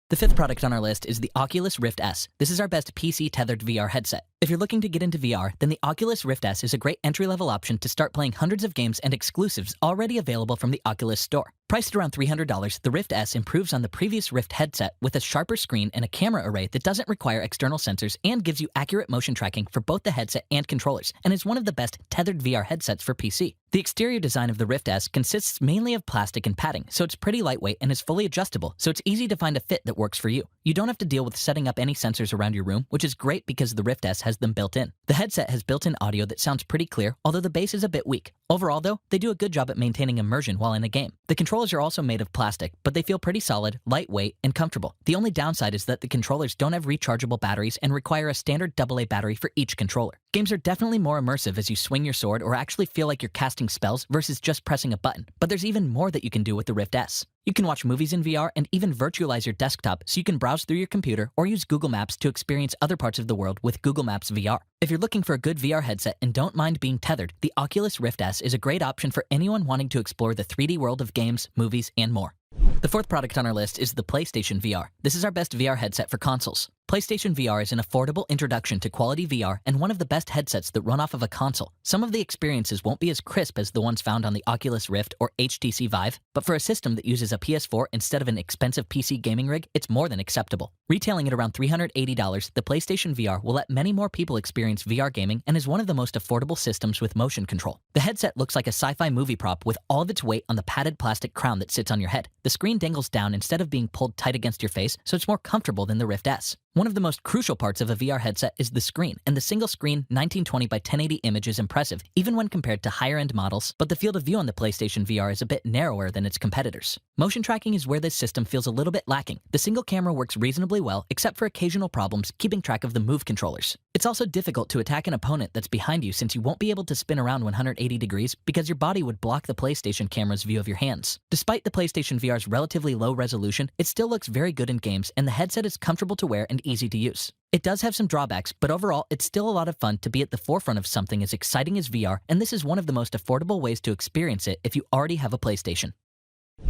The fifth product on our list is the Oculus Rift S. This is our best PC tethered VR headset. If you're looking to get into VR, then the Oculus Rift S is a great entry-level option to start playing hundreds of games and exclusives already available from the Oculus Store. Priced around $300, the Rift S improves on the previous Rift headset with a sharper screen and a camera array that doesn't require external sensors and gives you accurate motion tracking for both the headset and controllers, and is one of the best tethered VR headsets for PC. The exterior design of the Rift S consists mainly of plastic and padding, so it's pretty lightweight and is fully adjustable, so it's easy to find a fit that works for you. You don't have to deal with setting up any sensors around your room, which is great because the Rift S has them built in. The headset has built-in audio that sounds pretty clear, although the bass is a bit weak. Overall, though, they do a good job at maintaining immersion while in a game. The controllers are also made of plastic, but they feel pretty solid, lightweight, and comfortable. The only downside is that the controllers don't have rechargeable batteries and require a standard AA battery for each controller. Games are definitely more immersive as you swing your sword or actually feel like you're casting spells versus just pressing a button, but there's even more that you can do with the Rift S. You can watch movies in VR and even virtualize your desktop so you can browse through your computer or use Google Maps to experience other parts of the world with Google Maps VR. If you're looking for a good VR headset and don't mind being tethered, the Oculus Rift S is a great option for anyone wanting to explore the 3D world of games, movies, and more. The fourth product on our list is the PlayStation VR. This is our best VR headset for consoles. PlayStation VR is an affordable introduction to quality VR and one of the best headsets that run off of a console. Some of the experiences won't be as crisp as the ones found on the Oculus Rift or HTC Vive, but for a system that uses a PS4 instead of an expensive PC gaming rig, it's more than acceptable. Retailing at around $380, the PlayStation VR will let many more people experience VR gaming and is one of the most affordable systems with motion control. The headset looks like a sci-fi movie prop with all of its weight on the padded plastic crown that sits on your head. The screen dangles down instead of being pulled tight against your face, so it's more comfortable than the Rift S. One of the most crucial parts of a VR headset is the screen, and the single-screen 1920 by 1080 image is impressive, even when compared to higher-end models, but the field of view on the PlayStation VR is a bit narrower than its competitors. Motion tracking is where this system feels a little bit lacking. The single camera works reasonably well, except for occasional problems keeping track of the Move controllers. It's also difficult to attack an opponent that's behind you since you won't be able to spin around 180 degrees because your body would block the PlayStation camera's view of your hands. Despite the PlayStation VR's relatively low resolution, it still looks very good in games, and the headset is comfortable to wear and easy to use. It does have some drawbacks, but overall, it's still a lot of fun to be at the forefront of something as exciting as VR, and this is one of the most affordable ways to experience it if you already have a PlayStation.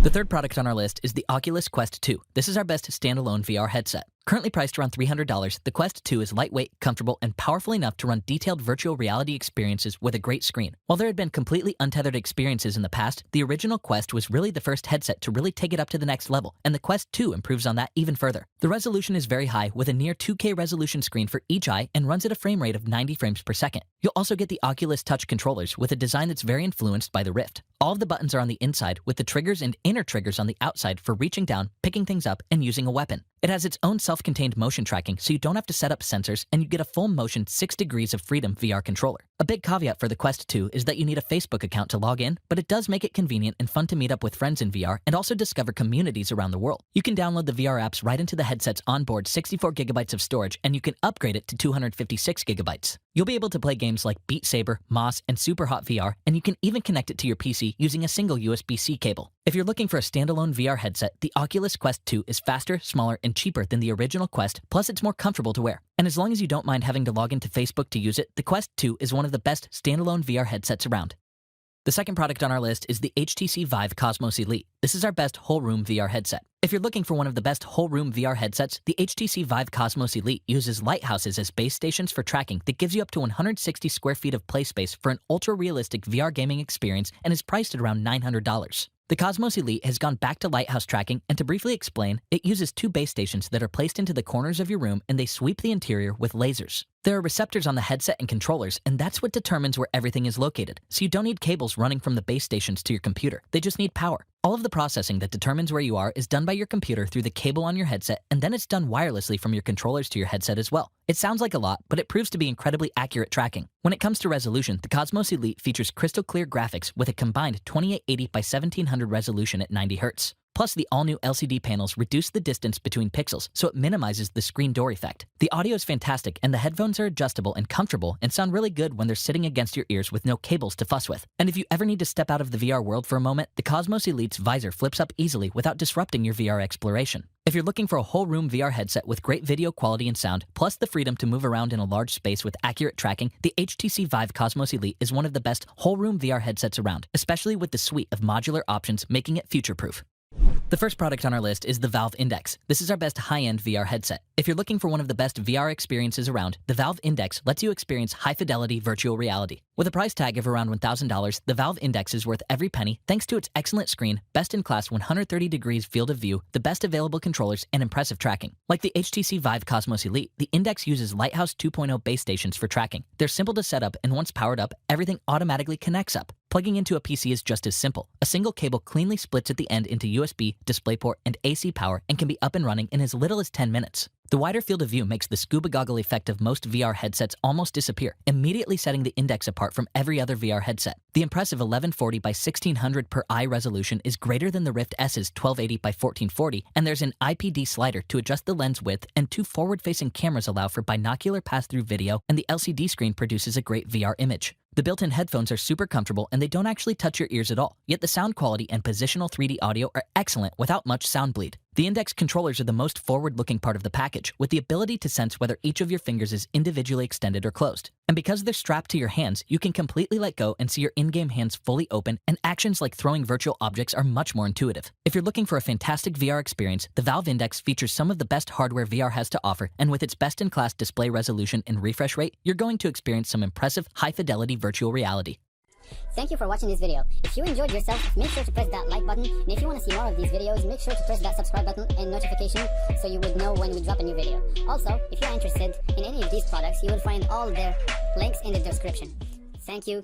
The third product on our list is the Oculus Quest 2. This is our best standalone VR headset. Currently priced around $300, the Quest 2 is lightweight, comfortable, and powerful enough to run detailed virtual reality experiences with a great screen. While there had been completely untethered experiences in the past, the original Quest was really the first headset to really take it up to the next level, and the Quest 2 improves on that even further. The resolution is very high, with a near 2K resolution screen for each eye and runs at a frame rate of 90 frames per second. You'll also get the Oculus Touch controllers with a design that's very influenced by the Rift. All of the buttons are on the inside, with the triggers and inner triggers on the outside for reaching down, picking things up, and using a weapon. It has its own self-contained motion tracking, so you don't have to set up sensors, and you get a full motion 6 degrees of freedom VR controller. A big caveat for the Quest 2 is that you need a Facebook account to log in, but it does make it convenient and fun to meet up with friends in VR and also discover communities around the world. You can download the VR apps right into the headset's onboard 64 gigabytes of storage, and you can upgrade it to 256 gigabytes. You'll be able to play games like Beat Saber, Moss, and Super Hot VR, and you can even connect it to your PC using a single USB-C cable. If you're looking for a standalone VR headset, the Oculus Quest 2 is faster, smaller, and cheaper than the original Quest, plus it's more comfortable to wear. And as long as you don't mind having to log into Facebook to use it, the Quest 2 is one of the best standalone VR headsets around. The second product on our list is the HTC Vive Cosmos Elite. This is our best whole-room VR headset. If you're looking for one of the best whole-room VR headsets, the HTC Vive Cosmos Elite uses lighthouses as base stations for tracking that gives you up to 160 square feet of play space for an ultra-realistic VR gaming experience and is priced at around $900. The Cosmos Elite has gone back to lighthouse tracking, and to briefly explain, it uses 2 base stations that are placed into the corners of your room and they sweep the interior with lasers. There are receptors on the headset and controllers, and that's what determines where everything is located. So you don't need cables running from the base stations to your computer. They just need power. All of the processing that determines where you are is done by your computer through the cable on your headset, and then it's done wirelessly from your controllers to your headset as well. It sounds like a lot, but it proves to be incredibly accurate tracking. When it comes to resolution, the Cosmos Elite features crystal clear graphics with a combined 2880 by 1700 resolution at 90 Hz. Plus, the all-new LCD panels reduce the distance between pixels, so it minimizes the screen door effect. The audio is fantastic, and the headphones are adjustable and comfortable and sound really good when they're sitting against your ears with no cables to fuss with. And if you ever need to step out of the VR world for a moment, the Cosmos Elite's visor flips up easily without disrupting your VR exploration. If you're looking for a whole-room VR headset with great video quality and sound, plus the freedom to move around in a large space with accurate tracking, the HTC Vive Cosmos Elite is one of the best whole-room VR headsets around, especially with the suite of modular options making it future-proof. The first product on our list is the Valve Index. This is our best high-end VR headset. If you're looking for one of the best VR experiences around, the Valve Index lets you experience high-fidelity virtual reality. With a price tag of around $1,000, the Valve Index is worth every penny thanks to its excellent screen, best-in-class 130 degrees field of view, the best available controllers, and impressive tracking. Like the HTC Vive Cosmos Elite, the Index uses Lighthouse 2.0 base stations for tracking. They're simple to set up, and once powered up, everything automatically connects up. Plugging into a PC is just as simple. A single cable cleanly splits at the end into USB, DisplayPort, and AC power and can be up and running in as little as 10 minutes. The wider field of view makes the scuba goggle effect of most VR headsets almost disappear, immediately setting the Index apart from every other VR headset. The impressive 1140 by 1600 per eye resolution is greater than the Rift S's 1280 by 1440, and there's an IPD slider to adjust the lens width, and two forward-facing cameras allow for binocular pass-through video, and the LCD screen produces a great VR image. The built-in headphones are super comfortable and they don't actually touch your ears at all, yet the sound quality and positional 3D audio are excellent without much sound bleed. The Index controllers are the most forward-looking part of the package, with the ability to sense whether each of your fingers is individually extended or closed. And because they're strapped to your hands, you can completely let go and see your in-game hands fully open, and actions like throwing virtual objects are much more intuitive. If you're looking for a fantastic VR experience, the Valve Index features some of the best hardware VR has to offer, and with its best-in-class display resolution and refresh rate, you're going to experience some impressive high-fidelity virtual reality. Thank you for watching this video. If you enjoyed yourself, make sure to press that like button, and if you want to see more of these videos, make sure to press that subscribe button and notification so you would know when we drop a new video. Also, if you're interested in any of these products, you will find all their links in the description. Thank you.